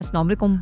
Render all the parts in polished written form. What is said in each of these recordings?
अस्सलाम वालेकुम।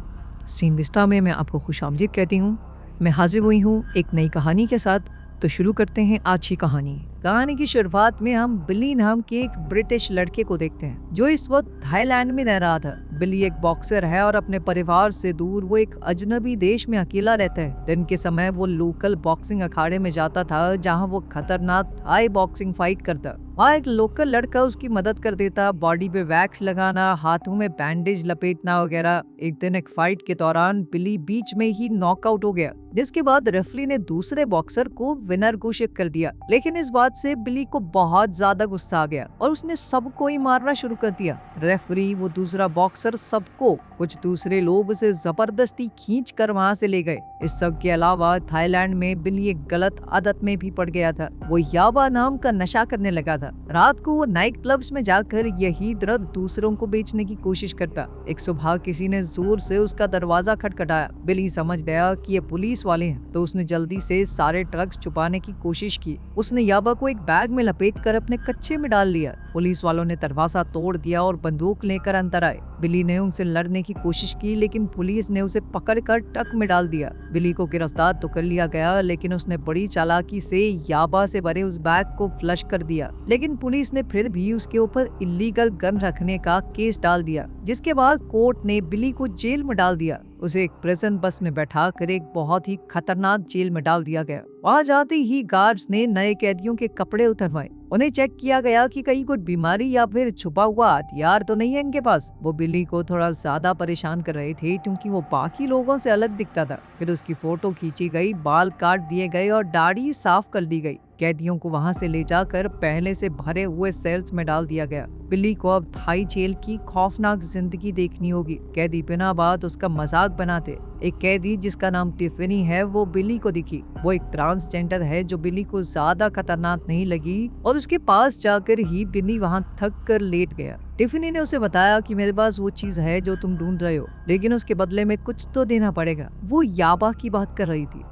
Scene Vista में मैं आपको खुशामदीद कहती हूँ। मैं हाजिर हुई हूँ एक नई कहानी के साथ। तो शुरू करते हैं आज की कहानी। कहानी की शुरुआत में हम बिली नाम के एक ब्रिटिश लड़के को देखते हैं जो इस वक्त थाईलैंड में रह रहा था। बिली एक बॉक्सर है और अपने परिवार से दूर वो एक अजनबी देश में अकेला रहता है। दिन के समय वो लोकल बॉक्सिंग अखाड़े में जाता था जहाँ वो खतरनाक थाई बॉक्सिंग फाइट करता। वहाँ एक लोकल लड़का उसकी मदद कर देता, बॉडी पे वैक्स लगाना, हाथों में बैंडेज लपेटना वगैरह। एक दिन एक फाइट के दौरान बिली बीच में ही नॉकआउट हो गया, जिसके बाद रेफरी ने दूसरे बॉक्सर को विनर घोषित कर दिया। लेकिन इस बात से बिली को बहुत ज्यादा गुस्सा आ गया और उसने सबको ही मारना शुरू कर दिया। रेफरी, वो दूसरा बॉक्सर, सबको, कुछ दूसरे लोग उसे जबरदस्ती खींच कर वहाँ से ले गए। इस सब के अलावा थाईलैंड में बिली एक गलत आदत में भी पड़ गया था। वो याबा नाम का नशा करने लगा था। रात को वो नाइट क्लब्स में जाकर यही ड्रग दूसरों को बेचने की कोशिश करता। एक सुबह किसी ने जोर से उसका दरवाजा खटखटाया। बिली समझ गया कि ये पुलिस वाले हैं, तो उसने जल्दी से सारे ड्रग्स छुपाने की कोशिश की। उसने याबा को एक बैग में लपेटकर अपने कच्चे में डाल लिया। पुलिस वालों ने दरवाजा तोड़ दिया और बंदूक लेकर अंदर आए। बिली ने उनसे लड़ने की कोशिश की, लेकिन पुलिस ने उसे पकड़कर ट्रक में डाल दिया। बिली को गिरफ्तार तो कर लिया गया, लेकिन उसने बड़ी चालाकी से याबा से भरे उस बैग को फ्लश कर दिया। लेकिन पुलिस ने फिर भी उसके ऊपर इलीगल गन रखने का केस डाल दिया, जिसके बाद कोर्ट ने बिली को जेल में डाल दिया। उसे एक प्रिजन बस में बैठा कर एक बहुत ही खतरनाक जेल में डाल दिया गया। वहाँ जाते ही गार्ड्स ने नए कैदियों के कपड़े उतरवाए। उन्हें चेक किया गया कि कहीं कोई बीमारी या फिर छुपा हुआ हथियार तो नहीं है इनके पास। वो बिली को थोड़ा ज्यादा परेशान कर रहे थे क्योंकि वो बाकी लोगों से अलग दिखता था। फिर उसकी फोटो खींची गई, बाल काट दिए गए और दाढ़ी साफ कर दी गई। कैदियों को वहां से ले जाकर पहले से भरे हुए सेल्स में डाल दिया गया। बिली को अब थाई जेल की खौफनाक जिंदगी देखनी होगी। कैदी बिना बात उसका मजाक बनाते। एक कैदी जिसका नाम टिफनी है, वो बिली को दिखी। वो एक ट्रांसजेंडर है जो बिली को ज्यादा खतरनाक नहीं लगी और उसके पास जाकर ही बिली वहां थक कर लेट गया। टिफनी ने उसे बताया कि मेरे पास वो चीज है जो तुम ढूंढ रहे हो, लेकिन उसके बदले में कुछ तो देना पड़ेगा। वो याबा की बात कर रही थी।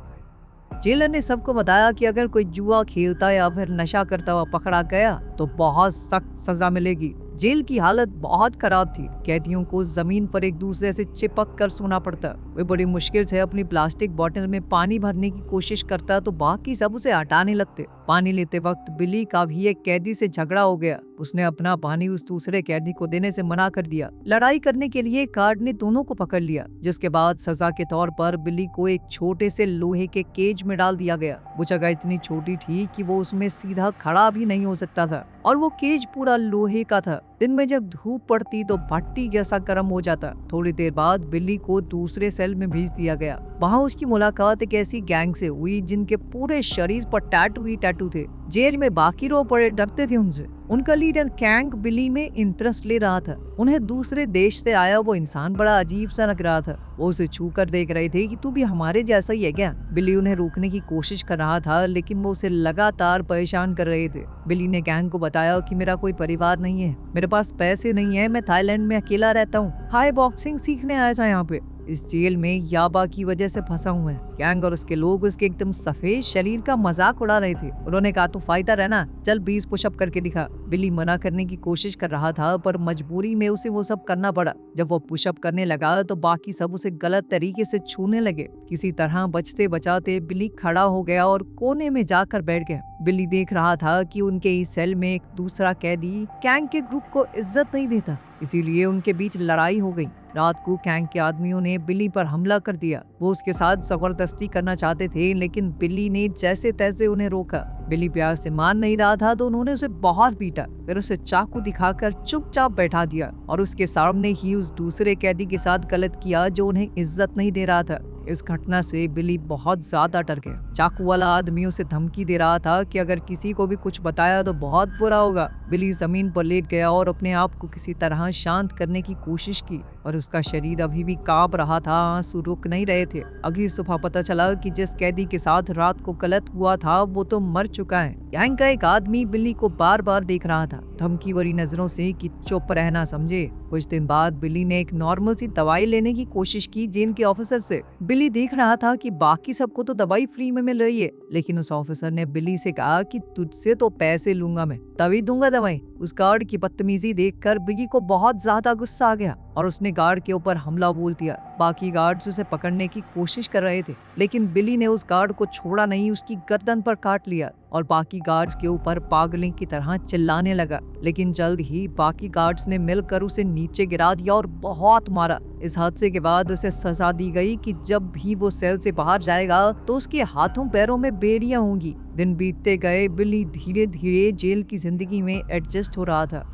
जेलर ने सबको बताया कि अगर कोई जुआ खेलता या फिर नशा करता हुआ पकड़ा गया तो बहुत सख्त सजा मिलेगी। जेल की हालत बहुत खराब थी। कैदियों को जमीन पर एक दूसरे से चिपक कर सोना पड़ता। वे बड़ी मुश्किल से अपनी प्लास्टिक बोतल में पानी भरने की कोशिश करता तो बाकी सब उसे हटाने लगते। पानी लेते वक्त बिली का भी एक कैदी से झगड़ा हो गया। उसने अपना पानी उस दूसरे कैदी को देने से मना कर दिया। लड़ाई करने के लिए गार्ड ने दोनों को पकड़ लिया, जिसके बाद सजा के तौर पर बिली को एक छोटे से लोहे के केज में डाल दिया गया। वो जगह इतनी छोटी थी कि वो उसमें सीधा खड़ा भी नहीं हो सकता था और वो केज पूरा लोहे का था। दिन में जब धूप पड़ती तो भट्टी जैसा गर्म हो जाता। थोड़ी देर बाद बिली को दूसरे सेल में भेज दिया गया। वहाँ उसकी मुलाकात एक ऐसी गैंग से हुई जिनके पूरे शरीर पर टैटू थे। जेल में बाकी लोग बड़े डरते थे उनसे। उनका लीडर कैंग बिली में इंटरेस्ट ले रहा था। उन्हें दूसरे देश से आया वो इंसान बड़ा अजीब सा लग रहा था। वो उसे छू कर देख रहे थे कि तू भी हमारे जैसा ही है क्या। बिली उन्हें रोकने की कोशिश कर रहा था, लेकिन वो उसे लगातार परेशान कर रहे थे। बिली ने गैंग को बताया कि मेरा कोई परिवार नहीं है, मेरे पास पैसे नहीं है, मैं थाईलैंड में अकेला रहता हूँ, हाई बॉक्सिंग सीखने आया था यहाँ पे। इस जेल में याबा की वजह से फंसा हुआ है। गैंग और उसके लोग उसके एकदम सफेद शरीर का मजाक उड़ा रहे थे। उन्होंने कहा तू फाइटर है ना, चल 20 पुशअप करके दिखा। बिली मना करने की कोशिश कर रहा था, पर मजबूरी में उसे वो सब करना पड़ा। जब वो पुशअप करने लगा तो बाकी सब उसे गलत तरीके से छूने लगे। किसी तरह बचते बचाते बिली खड़ा हो गया और कोने में जाकर बैठ गया। बिली देख रहा था कि उनके इस सेल में एक दूसरा कैदी गैंग के ग्रुप को इज्जत नहीं देता, इसीलिए उनके बीच लड़ाई हो गई। रात को गैंग के आदमियों ने बिली पर हमला कर दिया। वो उसके साथ जबरदस्ती करना चाहते थे, लेकिन बिली ने जैसे तैसे उन्हें रोका। बिली प्यार से मान नहीं रहा था तो उन्होंने उसे बहुत पीटा, फिर उसे चाकू दिखाकर चुपचाप बैठा दिया और उसके सामने ही उस दूसरे कैदी के साथ गलत किया जो उन्हें इज्जत नहीं दे रहा था। इस घटना से बिली बहुत ज्यादा डर गया। चाकू वाला आदमी उसे धमकी दे रहा था कि अगर किसी को भी कुछ बताया तो बहुत बुरा होगा। बिली जमीन पर लेट गया और अपने आप को किसी तरह शांत करने की कोशिश की, और उसका शरीर अभी भी कांप रहा था, आंसू रुक नहीं रहे थे। अगली सुबह पता चला कि जिस कैदी के साथ रात को गलत हुआ था वो तो मर चुका है। गैंग का एक आदमी बिली को बार बार देख रहा था, धमकी भरी नजरों से कि चुप रहना समझे। कुछ दिन बाद बिली ने एक नॉर्मल सी दवाई लेने की कोशिश की जेल के ऑफिसर से। बिली देख रहा था कि बाकी सबको तो दवाई फ्री में मिल रही है, लेकिन उस ऑफिसर ने बिली से कहा कि तुझसे तो पैसे लूंगा मैं, तभी दूंगा दवाई। उस गार्ड की बदतमीजी देखकर बिली को बहुत ज्यादा गुस्सा आ गया और उसने गार्ड के ऊपर हमला बोल दिया। बाकी गार्ड्स उसे पकड़ने की कोशिश कर रहे थे, लेकिन बिली ने उस गार्ड को छोड़ा नहीं, उसकी गर्दन पर काट लिया और बाकी गार्ड्स के ऊपर पागलों की तरह चिल्लाने लगा। लेकिन जल्द ही बाकी गार्ड्स ने मिलकर उसे नीचे गिरा दिया और बहुत मारा। इस हादसे के बाद उसे सजा दी गई कि जब भी वो सेल से बाहर जाएगा तो उसके हाथों पैरों में बेड़ियां होंगी। दिन बीतते गए, बिली धीरे धीरे जेल की जिंदगी में एडजस्ट हो रहा था।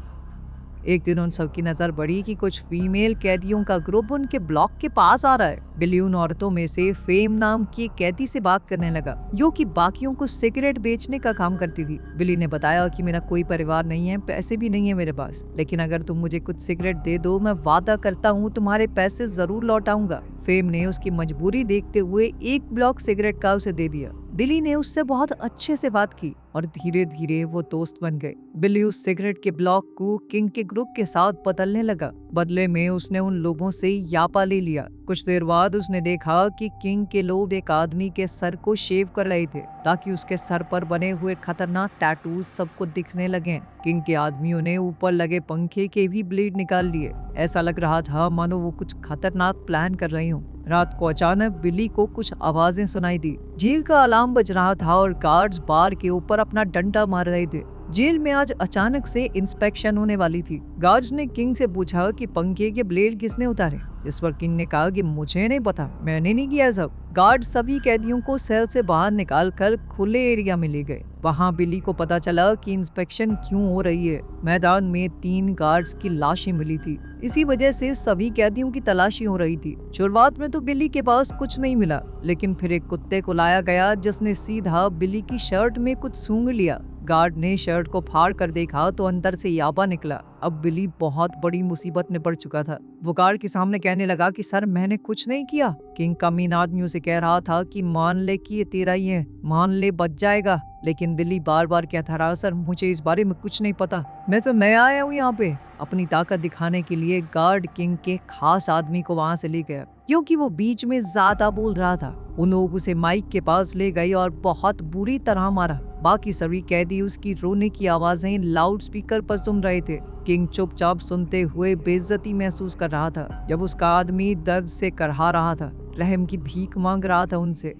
एक दिन उन सबकी नजर पड़ी कि कुछ फीमेल कैदियों का ग्रुप उनके ब्लॉक के पास आ रहा है। बिली उन औरतों में से फेम नाम की एक कैदी से बात करने लगा, जो कि बाकियों को सिगरेट बेचने का काम करती थी। बिली ने बताया कि मेरा कोई परिवार नहीं है, पैसे भी नहीं है मेरे पास, लेकिन अगर तुम मुझे कुछ सिगरेट दे दो, मैं वादा करता हूँ तुम्हारे पैसे जरूर लौटाऊंगा। फेम ने उसकी मजबूरी देखते हुए एक ब्लॉक सिगरेट का उसे दे दिया। बिली ने उससे बहुत अच्छे से बात की और धीरे धीरे वो दोस्त बन गए। बिली उस सिगरेट के ब्लॉक को किंग के ग्रुप के साथ बदलने लगा। बदले में उसने उन लोगों से यापा ले लिया। कुछ देर बाद उसने देखा कि किंग के लोग एक आदमी के सर को शेव कर रहे थे, ताकि उसके सर पर बने हुए खतरनाक टैटूज सबको दिखने लगे। किंग के आदमियों ने ऊपर लगे पंखे के भी ब्लेड निकाल लिए। ऐसा लग रहा था मानो वो कुछ खतरनाक प्लान कर रही हूँ। रात को अचानक बिली को कुछ आवाजें सुनाई दी। जेल का अलार्म बज रहा था और गार्ड्स बार के ऊपर अपना डंडा मार रहे थे। जेल में आज अचानक से इंस्पेक्शन होने वाली थी। गार्ड्स ने किंग से पूछा कि पंखे के ब्लेड किसने उतारे। इस पर किंग ने कहा कि मुझे नहीं पता, मैंने नहीं किया सब। गार्ड सभी कैदियों को सेल से बाहर निकालकर खुले एरिया में ले गए। वहां बिली को पता चला कि इंस्पेक्शन क्यों हो रही है। मैदान में 3 गार्ड्स की लाशें मिली थी, इसी वजह से सभी कैदियों की तलाशी हो रही थी। शुरुआत में तो बिली के पास कुछ नहीं मिला, लेकिन फिर एक कुत्ते को लाया गया जिसने सीधा बिली की शर्ट में कुछ सूंघ लिया। गार्ड ने शर्ट को फाड़ कर देखा तो अंदर से याबा निकला। अब बिली बहुत बड़ी मुसीबत में पड़ चुका था। वो गार्ड के सामने कहने लगा कि सर, मैंने कुछ नहीं किया। किंग कमीन आदमियों से कह रहा था कि मान ले कि ये तेरा ही है, मान ले बच जाएगा। लेकिन बिली बार बार कहता रहा, सर मुझे इस बारे में कुछ नहीं पता, मैं तो नया आया हूँ यहाँ पे। अपनी ताकत दिखाने के लिए गार्ड किंग के खास आदमी को वहां से ले गया, क्योंकि वो बीच में ज्यादा बोल रहा था। उन लोग उसे माइक के पास ले गए और बहुत बुरी तरह मारा। बाकी सभी कैदी उसकी रोने की आवाजें लाउड स्पीकर पर सुन रहे थे। किंग चुपचाप सुनते हुए बेइज्जती महसूस कर रहा था, जब उसका आदमी दर्द से करहा रहा था, रहम की भीख मांग रहा था उनसे।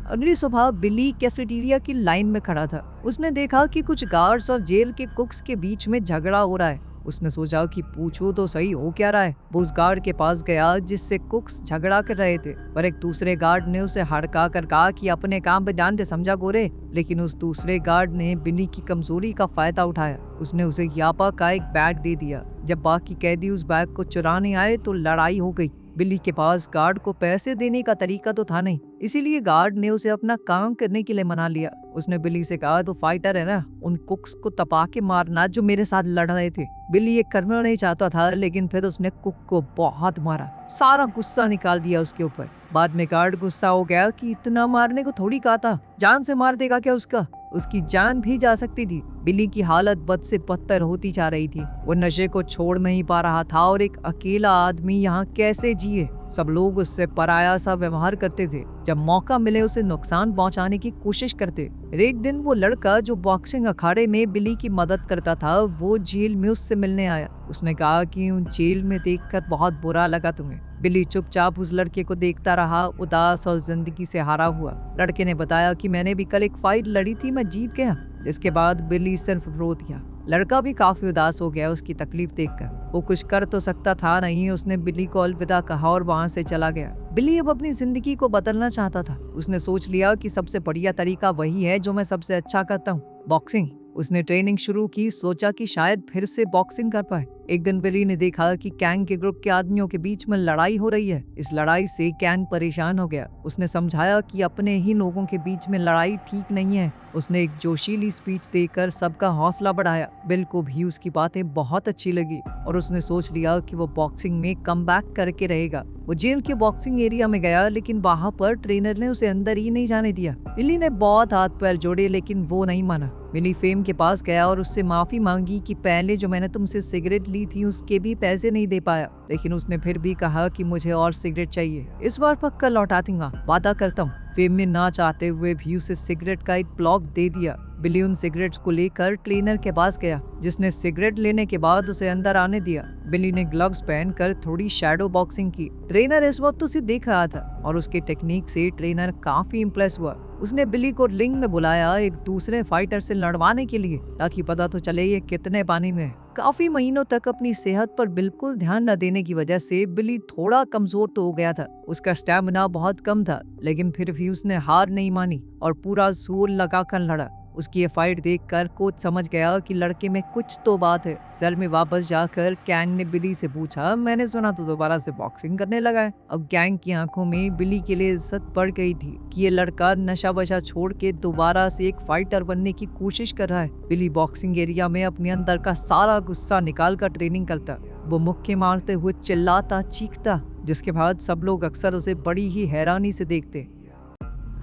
अगली सुबह बिली कैफेटेरिया की लाइन में खड़ा था। उसने देखा कि कुछ गार्ड्स और जेल के कुक्स के बीच में झगड़ा हो रहा है। उसने सोचा कि पूछो तो सही हो क्या रहा है। वो उस गार्ड के पास गया जिससे कुक्स झगड़ा कर रहे थे, पर एक दूसरे गार्ड ने उसे हड़का कर कहा कि अपने काम पे ध्यान दे, समझा गोरे। लेकिन उस दूसरे गार्ड ने बिली की कमजोरी का फायदा उठाया। उसने उसे यापा का एक बैग दे दिया। जब बाकी कैदी उस बैग को चुराने आए तो लड़ाई हो गई। बिली के पास गार्ड को पैसे देने का तरीका तो था नहीं, इसीलिए गार्ड ने उसे अपना काम करने के लिए मना लिया। उसने बिली से कहा, तो फाइटर है ना, उन कुक्स को तपा के मारना जो मेरे साथ लड़ रहे थे। बिली ये करना नहीं चाहता था, लेकिन फिर उसने कुक को बहुत मारा, सारा गुस्सा निकाल दिया उसके ऊपर। बाद में गार्ड गुस्सा हो गया कि इतना मारने को थोड़ी कहा था, जान से मार देगा क्या उसका। उसकी जान भी जा सकती थी। बिली की हालत बद से बदतर होती जा रही थी। वो नशे को छोड़ नहीं पा रहा था और एक अकेला आदमी यहाँ कैसे जिए। सब लोग उससे पराया सा व्यवहार करते थे, जब मौका मिले उसे नुकसान पहुंचाने की कोशिश करते। एक दिन वो लड़का जो बॉक्सिंग अखाड़े में बिली की मदद करता था, वो जेल में उससे मिलने आया। उसने कहा कि उन जेल में देखकर बहुत बुरा लगा तुम्हें। बिली चुपचाप उस लड़के को देखता रहा, उदास और जिंदगी से हारा हुआ। लड़के ने बताया कि मैंने भी कल एक फाइट लड़ी थी, मैं जीत गया। इसके बाद बिली सिर्फ रो दिया। लड़का भी काफी उदास हो गया उसकी तकलीफ देखकर। वो कुछ कर तो सकता था नहीं। उसने बिली को अलविदा कहा और वहां से चला गया। बिली अब अपनी जिंदगी को बदलना चाहता था। उसने सोच लिया कि सबसे बढ़िया तरीका वही है जो मैं सबसे अच्छा करता हूँ, बॉक्सिंग। उसने ट्रेनिंग शुरू की, सोचा कि शायद फिर से बॉक्सिंग कर पाए। एक दिन बिली ने देखा कि कैंग के ग्रुप के आदमियों के बीच में लड़ाई हो रही है। इस लड़ाई से कैंग परेशान हो गया। उसने समझाया कि अपने ही लोगों के बीच में लड़ाई ठीक नहीं है। उसने एक जोशीली स्पीच देकर सबका हौसला बढ़ाया। बिल को भी उसकी बातें बहुत अच्छी लगी और उसने सोच लिया कि वो बॉक्सिंग में कमबैक करके रहेगा। वो जेल के बॉक्सिंग एरिया में गया, लेकिन वहां पर ट्रेनर ने उसे अंदर ही नहीं जाने दिया। बिली ने बहुत हाथ पैर जोड़े, लेकिन वो नहीं माना। बिली फेम के पास गया और उससे माफी मांगी कि पहले जो मैंने तुमसे सिगरेट ली थी उसके भी पैसे नहीं दे पाया, लेकिन उसने फिर भी कहा कि मुझे और सिगरेट चाहिए, इस बार पक्का लौटा दूंगा, वादा करता हूँ। फेम ने ना चाहते हुए भी उसे सिगरेट का एक ब्लॉक दे दिया। बिली उन सिगरेट्स को लेकर ट्रेनर के पास गया, जिसने सिगरेट लेने के बाद उसे अंदर आने दिया। बिली ने ग्लव्स पहनकर थोड़ी शैडो बॉक्सिंग की। ट्रेनर इस वक्त उसे देख रहा था और उसकी टेक्निक से ट्रेनर काफी इम्प्रेस हुआ। उसने बिली को रिंग में बुलाया एक दूसरे फाइटर से लड़वाने के लिए, ताकि पता तो चले ये कितने पानी में है। काफी महीनों तक अपनी सेहत पर बिल्कुल ध्यान न देने की वजह से बिली थोड़ा कमजोर तो हो गया था। उसका स्टैमिना बहुत कम था, लेकिन फिर भी उसने हार नहीं मानी और पूरा जोर लगाकर लड़ा। उसकी ये फाइट देखकर कोच समझ गया कि लड़के में कुछ तो बात है। सेल में वापस जाकर कैंग ने बिली से पूछा, मैंने सुना तो दोबारा से बॉक्सिंग करने लगा है। अब कैंग की आंखों में बिली के लिए इज्जत बढ़ गई थी कि ये लड़का नशा वशा छोड़ के दोबारा से एक फाइटर बनने की कोशिश कर रहा है। बिली बॉक्सिंग एरिया में अपने अंदर का सारा गुस्सा निकाल कर ट्रेनिंग करता। वो मुक्के मारते हुए चिल्लाता चीखता, जिसके बाद सब लोग अक्सर उसे बड़ी ही हैरानी से देखते।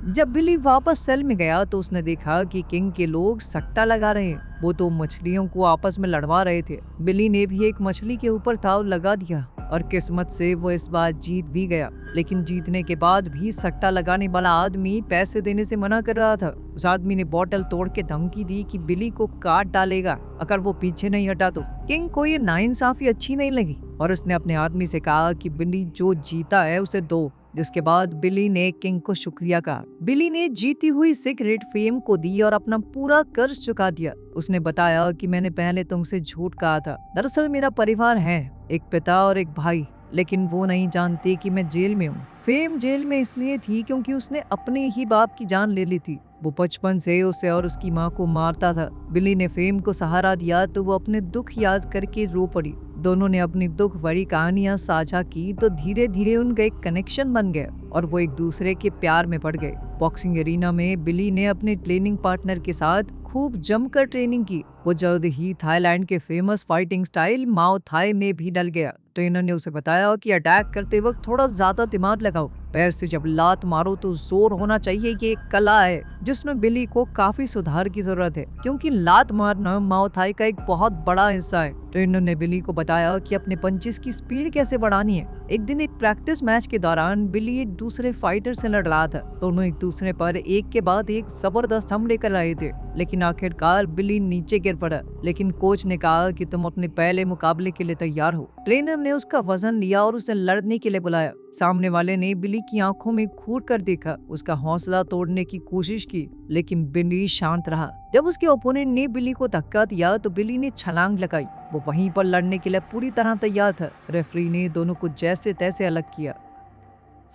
जब बिली वापस सेल में गया तो उसने देखा कि किंग के लोग सट्टा लगा रहे हैं। वो तो मछलियों को आपस में लड़वा रहे थे। बिली ने भी एक मछली के ऊपर ताव लगा दिया और किस्मत से वो इस बार जीत भी गया। लेकिन जीतने के बाद भी सट्टा लगाने वाला आदमी पैसे देने से मना कर रहा था। उस आदमी ने बोतल तोड़ के धमकी दी कि बिली को काट डालेगा अगर वो पीछे नहीं हटा तो। किंग को ये नाइंसाफी अच्छी नहीं लगी और उसने अपने आदमी से कहा कि बिली जो जीता है उसे दो, जिसके बाद बिली ने किंग को शुक्रिया कहा। बिली ने जीती हुई सिगरेट फेम को दी और अपना पूरा कर्ज चुका दिया। उसने बताया कि मैंने पहले तुमसे झूठ कहा था। दरअसल मेरा परिवार है, एक पिता और एक भाई, लेकिन वो नहीं जानते कि मैं जेल में हूँ। फेम जेल में इसलिए थी क्योंकि उसने अपने ही बाप की जान ले ली थी। वो बचपन से उसे और उसकी माँ को मारता था। बिली ने फेम को सहारा दिया तो वो अपने दुख याद करके रो पड़ी। दोनों ने अपनी दुख भरी कहानियां साझा की तो धीरे धीरे उनका एक कनेक्शन बन गया और वो एक दूसरे के प्यार में पड़ गए। बॉक्सिंग एरिना में बिली ने अपने ट्रेनिंग पार्टनर के साथ खूब जमकर ट्रेनिंग की। वो जल्द ही थाईलैंड के फेमस फाइटिंग स्टाइल माओ थाई में भी डल गया। ट्रेनर ने उसे बताया कि अटैक करते वक्त थोड़ा ज्यादा दिमाग लगाओ, पैर से जब लात मारो तो जोर होना चाहिए। ये एक कला है जिसमें बिली को काफी सुधार की जरूरत है, क्योंकि लात मारना माओ थाई का एक बहुत बड़ा हिस्सा है। ट्रेनर ने बिली को बताया कि अपने पंचेस की स्पीड कैसे बढ़ानी है। एक दिन एक प्रैक्टिस मैच के दौरान बिली एक दूसरे फाइटर से लड़ रहा था। दोनों एक दूसरे पर एक के बाद एक जबरदस्त हमले कर रहे थे, लेकिन आखिरकार बिली नीचे गिर पड़ा। लेकिन कोच ने कहा कि तुम अपने पहले मुकाबले के लिए तैयार हो। ट्रेनर ने उसका वजन लिया और उसे लड़ने के लिए बुलाया। सामने वाले ने बिली की आंखों में घूर कर देखा, उसका हौसला तोड़ने की कोशिश की, लेकिन बिली शांत रहा। जब उसके ओपोनेंट ने बिली को धक्का दिया तो बिली ने छलांग लगाई। वो वहीं पर लड़ने के लिए पूरी तरह तैयार था। रेफरी ने दोनों को जैसे तैसे अलग किया।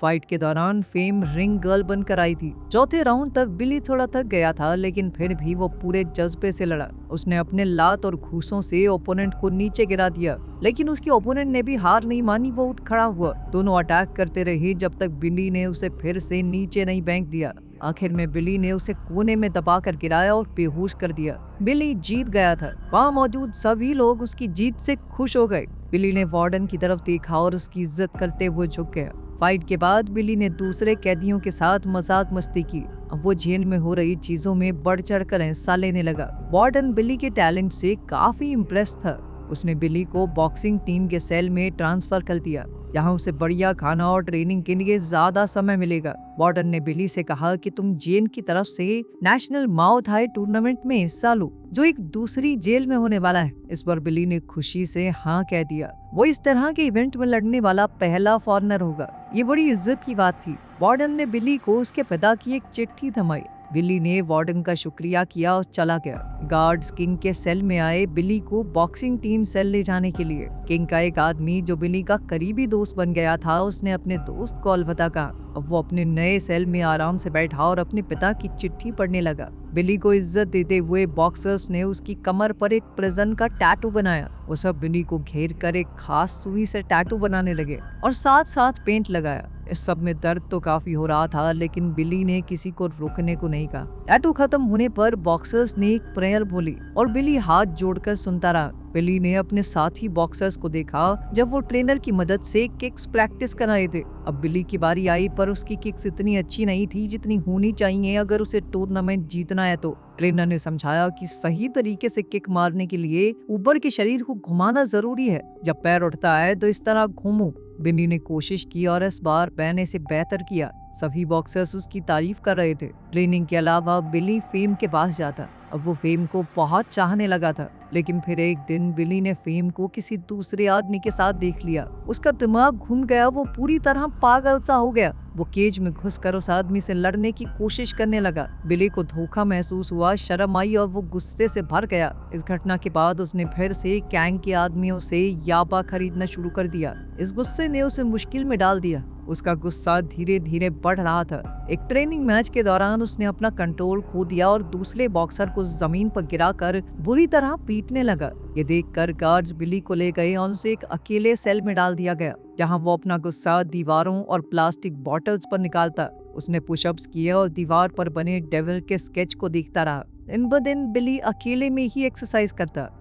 फाइट के दौरान फेम रिंग गर्ल बनकर आई थी। चौथे राउंड तक बिली थोड़ा थक गया था, लेकिन फिर भी वो पूरे जज्बे से लड़ा। उसने अपने लात और घूसों से ओपोनेंट को नीचे गिरा दिया, लेकिन उसके ओपोनेंट ने भी हार नहीं मानी। वो उठ खड़ा हुआ। दोनों अटैक करते रहे जब तक बिली ने उसे फिर से नीचे नहीं फेंक दिया। आखिर में बिली ने उसे कोने में दबाकर गिराया और बेहोश कर दिया। बिली जीत गया था। वहाँ मौजूद सभी लोग उसकी जीत से खुश हो गए। बिली ने वार्डन की तरफ देखा और उसकी इज्जत करते हुए झुक गया। फाइट के बाद बिली ने दूसरे कैदियों के साथ मजाक मस्ती की। अब वो जेल में हो रही चीजों में बढ़ चढ़कर हिस्सा लेने लगा। वार्डन बिली के टैलेंट से काफी इम्प्रेस था। उसने बिली को बॉक्सिंग टीम के सेल में ट्रांसफर कर दिया, जहां उसे बढ़िया खाना और ट्रेनिंग के लिए ज्यादा समय मिलेगा। वार्डन ने बिली से कहा कि तुम जेल की तरफ से नेशनल माओ थाई टूर्नामेंट में हिस्सा लो, जो एक दूसरी जेल में होने वाला है। इस पर बिली ने खुशी से हाँ कह दिया। वो इस तरह के इवेंट में लड़ने वाला पहला फॉरेनर होगा। ये बड़ी इज्जत की बात थी। वार्डन ने बिली को उसके पिता की एक चिट्ठी थमाई। बिली ने वार्डन का शुक्रिया किया और चला गया। गार्ड्स किंग के सेल में आए बिली को बॉक्सिंग टीम सेल ले जाने के लिए। किंग का एक आदमी जो बिली का करीबी दोस्त बन गया था, उसने अपने दोस्त को अलविदा कहा। अब वो अपने नए सेल में आराम से बैठा और अपने पिता की चिट्ठी पढ़ने लगा। बिली को इज्जत देते हुए बॉक्सर्स ने उसकी कमर पर एक प्रिजन का टैटू बनाया। वो सब बिली को घेर कर एक खास सुई से टैटू बनाने लगे और साथ साथ पेंट लगाया। इस सब में दर्द तो काफी हो रहा था, लेकिन बिली ने किसी को रोकने को नहीं कहा। टैटू खत्म होने पर बॉक्सर्स ने एक प्रेयर बोली और बिली हाथ जोड़कर सुनता रहा। बिली ने अपने साथी बॉक्सर्स को देखा जब वो ट्रेनर की मदद से किक्स प्रैक्टिस कर रहे थे। अब बिली की बारी आई, पर उसकी किक्स इतनी अच्छी नहीं थी जितनी होनी चाहिए अगर उसे टूर्नामेंट जीतना है तो। ट्रेनर ने समझाया कि सही तरीके से किक मारने के लिए ऊपर के शरीर को घुमाना जरूरी है। जब पैर उठता है तो इस तरह घूमो। बिली ने कोशिश की और इस बार पहले से बेहतर किया। सभी बॉक्सर्स उसकी तारीफ कर रहे थे। ट्रेनिंग के अलावा बिली फेम के पास जाता अब वो फेम को बहुत चाहने लगा था। लेकिन फिर एक दिन बिली ने फेम को किसी दूसरे आदमी के साथ देख लिया। उसका दिमाग घूम गया, वो पूरी तरह पागल सा हो गया। वो केज में घुसकर उस आदमी से लड़ने की कोशिश करने लगा। बिली को धोखा महसूस हुआ, शर्म आई और वो गुस्से से भर गया। इस घटना के बाद उसने फिर से कैंग के आदमियों से याबा खरीदना शुरू कर दिया। इस गुस्से ने उसे मुश्किल में डाल दिया। उसका गुस्सा धीरे धीरे बढ़ रहा था। एक ट्रेनिंग मैच के दौरान उसने अपना कंट्रोल खो दिया और दूसरे बॉक्सर को जमीन पर गिराकर बुरी तरह पीटने लगा। ये देखकर गार्ड्स बिली को ले गए और उसे एक अकेले सेल में डाल दिया गया, जहां वो अपना गुस्सा दीवारों और प्लास्टिक बॉटल्स पर निकालता। उसने पुशअप्स किए और दीवार पर बने डेविल के स्केच को देखता रहा। दिन ब दिन बिली अकेले में ही एक्सरसाइज करता।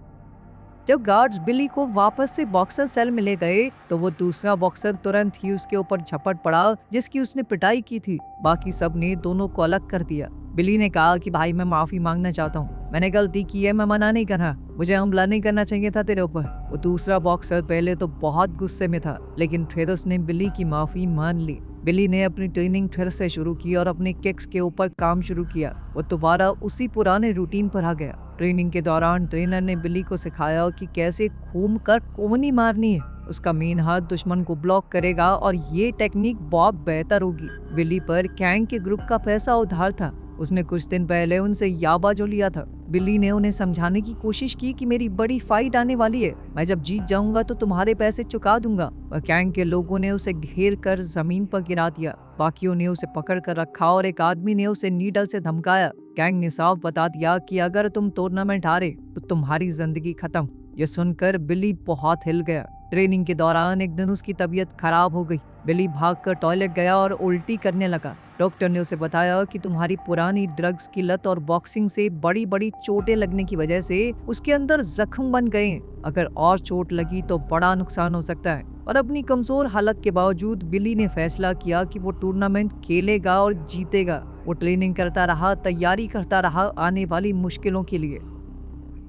जब गार्ड्स बिली को वापस से बॉक्सर सेल में ले गए तो वो दूसरा बॉक्सर तुरंत ही उसके ऊपर झपट पड़ा जिसकी उसने पिटाई की थी। बाकी सब ने दोनों को अलग कर दिया। बिली ने कहा कि भाई, मैं माफी मांगना चाहता हूँ, मैंने गलती की है, मैं मना नहीं कर रहा, मुझे हमला नहीं करना चाहिए था तेरे ऊपर। वो दूसरा बॉक्सर पहले तो बहुत गुस्से में था, लेकिन फिर उसने बिली की माफी मान ली। बिली ने अपनी ट्रेनिंग फिर से शुरू की और अपने किक्स के ऊपर काम शुरू किया। वो दोबारा उसी पुराने रूटीन पर आ गया। ट्रेनिंग के दौरान ट्रेनर ने बिली को सिखाया कि कैसे घूमकर कोहनी मारनी है। उसका मेन हाथ दुश्मन को ब्लॉक करेगा और ये टेक्निक बहुत बेहतर होगी। बिली पर कैंग के ग्रुप का पैसा उधार था। उसने कुछ दिन पहले उनसे याबा जो लिया था। बिली ने उन्हें समझाने की कोशिश की कि मेरी बड़ी फाइट आने वाली है, मैं जब जीत जाऊंगा तो तुम्हारे पैसे चुका दूंगा। और कैंग के लोगों ने उसे घेर कर जमीन पर गिरा दिया। बाकियों ने उसे पकड़ कर रखा और एक आदमी ने उसे नीडल से धमकाया। कैंग ने साफ बता दिया कि अगर तुम टूर्नामेंट हारे तो तुम्हारी जिंदगी खत्म। ये सुनकर बिली बहुत हिल गया। ट्रेनिंग के दौरान एक दिन उसकी तबीयत खराब हो गई। बिली भागकर टॉयलेट गया और उल्टी करने लगा। डॉक्टर ने उसे बताया कि तुम्हारी पुरानी ड्रग्स की लत और बॉक्सिंग से बड़ी बड़ी चोटें लगने की वजह से उसके अंदर जख्म बन गए हैं। अगर और चोट लगी तो बड़ा नुकसान हो सकता है। और अपनी कमजोर हालत के बावजूद बिली ने फैसला किया कि वो टूर्नामेंट खेलेगा और जीतेगा। वो ट्रेनिंग करता रहा, तैयारी करता रहा आने वाली मुश्किलों के लिए।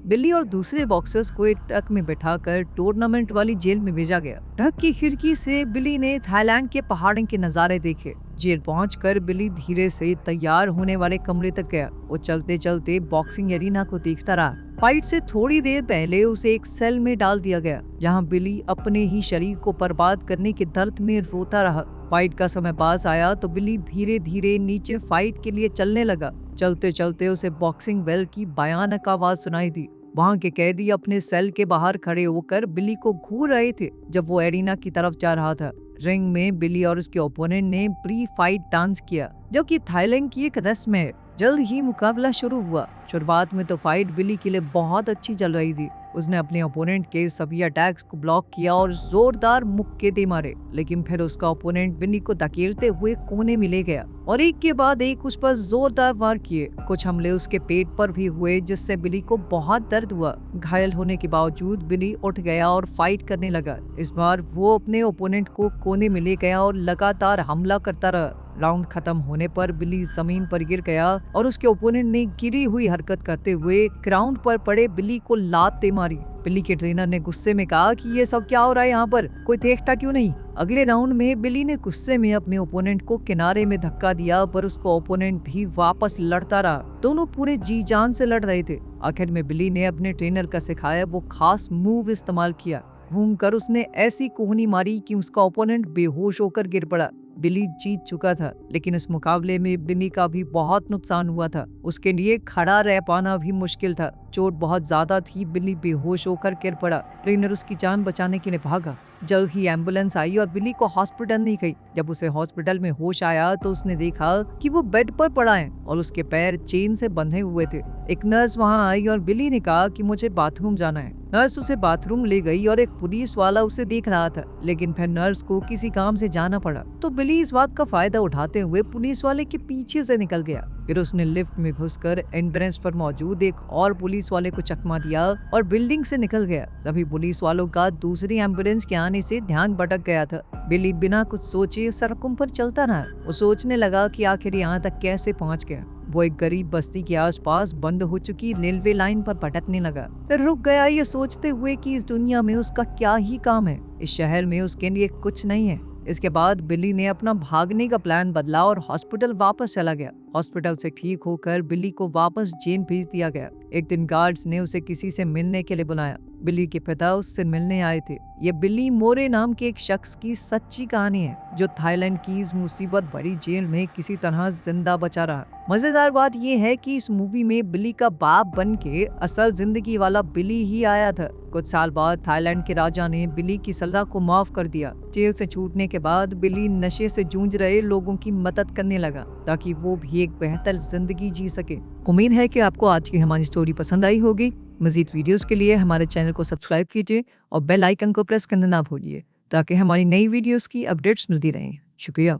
बिली और दूसरे बॉक्सर्स को एक ट्रक में बिठाकर टूर्नामेंट वाली जेल में भेजा गया। ट्रक की खिड़की से बिली ने थाईलैंड के पहाड़ों के नजारे देखे। जेल पहुंचकर बिली धीरे से तैयार होने वाले कमरे तक गया। वो चलते चलते बॉक्सिंग एरिना को देखता रहा। फाइट से थोड़ी देर पहले उसे एक सेल में डाल दिया गया, जहां बिली अपने ही शरीर को बर्बाद करने के दर्द में रोता रहा। फाइट का समय पास आया तो बिली धीरे धीरे नीचे फाइट के लिए चलने लगा। चलते चलते उसे बॉक्सिंग बेल की भयानक आवाज सुनाई दी। वहां के कैदी अपने सेल के बाहर खड़े होकर बिली को घूर रहे थे जब वो एरिना की तरफ जा रहा था। रिंग में बिली और उसके ओपोनेंट ने प्री फाइट डांस किया, जो कि थाईलैंड की एक रस्म है। जल्द ही मुकाबला शुरू हुआ। शुरुआत में तो फाइट बिली के लिए बहुत अच्छी चल रही थी। उसने अपने ओपोनेंट के सभी अटैक्स को ब्लॉक किया और जोरदार मुक्के दे मारे। लेकिन फिर उसका ओपोनेंट बिली को धकेलते हुए कोने में ले गया और एक के बाद एक उस पर जोरदार वार किए। कुछ हमले उसके पेट पर भी हुए, जिससे बिली को बहुत दर्द हुआ। घायल होने के बावजूद बिली उठ गया और फाइट करने लगा। इस बार वो अपने ओपोनेंट को कोने में ले गया और लगातार हमला करता रहा। राउंड खत्म होने पर बिली जमीन पर गिर गया और उसके ओपोनेंट ने गिरी हुई हरकत करते हुए ग्राउंड पर पड़े बिली को लात दे मारी। बिली के ट्रेनर ने गुस्से में कहा कि ये सब क्या हो रहा है यहाँ पर, कोई देखता क्यों नहीं। अगले राउंड में बिली ने गुस्से में अपने ओपोनेंट को किनारे में धक्का दिया, पर उसका ओपोनेंट भी वापस लड़ता रहा। दोनों पूरे जी जान से लड़ रहे थे। आखिर में बिली ने अपने ट्रेनर का सिखाया वो खास मूव इस्तेमाल किया। घूमकर उसने ऐसी कोहनी मारी कि उसका ओपोनेंट बेहोश होकर गिर पड़ा। बिली जीत चुका था, लेकिन इस मुकाबले में बिली का भी बहुत नुकसान हुआ था। उसके लिए खड़ा रह पाना भी मुश्किल था। चोट बहुत ज्यादा थी। बिली बेहोश होकर गिर पड़ा। ट्रेनर उसकी जान बचाने के लिए भागा। जल्द ही एम्बुलेंस आई और बिली को हॉस्पिटल नहीं गई। जब उसे हॉस्पिटल में होश आया तो उसने देखा कि वो बेड पर पड़ा है और उसके पैर चेन से बंधे हुए थे। एक नर्स वहां आई और बिली ने कहा कि मुझे बाथरूम जाना है। नर्स उसे बाथरूम ले गई और एक पुलिस वाला उसे देख रहा था, लेकिन फिर नर्स को किसी काम से जाना पड़ा तो बिली इस बात का फायदा उठाते हुए पुलिस वाले के पीछे से निकल गया। फिर उसने लिफ्ट में घुसकर एंट्रेंस पर मौजूद एक और पुलिस वाले को चकमा दिया और बिल्डिंग से निकल गया। सभी पुलिस वालों का दूसरी एम्बुलेंस के आने से ध्यान भटक गया था। बिली बिना कुछ सोचे सड़कों पर चलता रहा। वो सोचने लगा कि आखिर यहाँ तक कैसे पहुँच गया। वो एक गरीब बस्ती के आसपास बंद हो चुकी रेलवे लाइन पर भटकने लगा। फिर रुक गया, ये सोचते हुए कि इस दुनिया में उसका क्या ही काम है, इस शहर में उसके लिए कुछ नहीं है। इसके बाद बिली ने अपना भागने का प्लान बदला और हॉस्पिटल वापस चला गया। हॉस्पिटल से ठीक होकर बिली को वापस जेल भेज दिया गया। एक दिन गार्ड्स ने उसे किसी से मिलने के लिए बुलाया। बिली के पिता उससे मिलने आए थे। ये बिली मोरे नाम के एक शख्स की सच्ची कहानी है जो थाईलैंड की इस मुसीबत भरी जेल में किसी तरह जिंदा बचा रहा। मजेदार बात यह है कि इस मूवी में बिली का बाप बन के असल जिंदगी वाला बिली ही आया था। कुछ साल बाद थाईलैंड के राजा ने बिली की सजा को माफ कर दिया। जेल से छूटने के बाद बिली नशे से जूझ रहे लोगों की मदद करने लगा ताकि वो भी एक बेहतर जिंदगी जी सके। उम्मीद है कि आपको आज की हमारी स्टोरी पसंद आई होगी। मजीद वीडियोस के लिए हमारे चैनल को सब्सक्राइब कीजिए और बेल आइकन को प्रेस करना ना भूलिए ताकि हमारी नई वीडियोस की अपडेट्स मिलती रहें। शुक्रिया।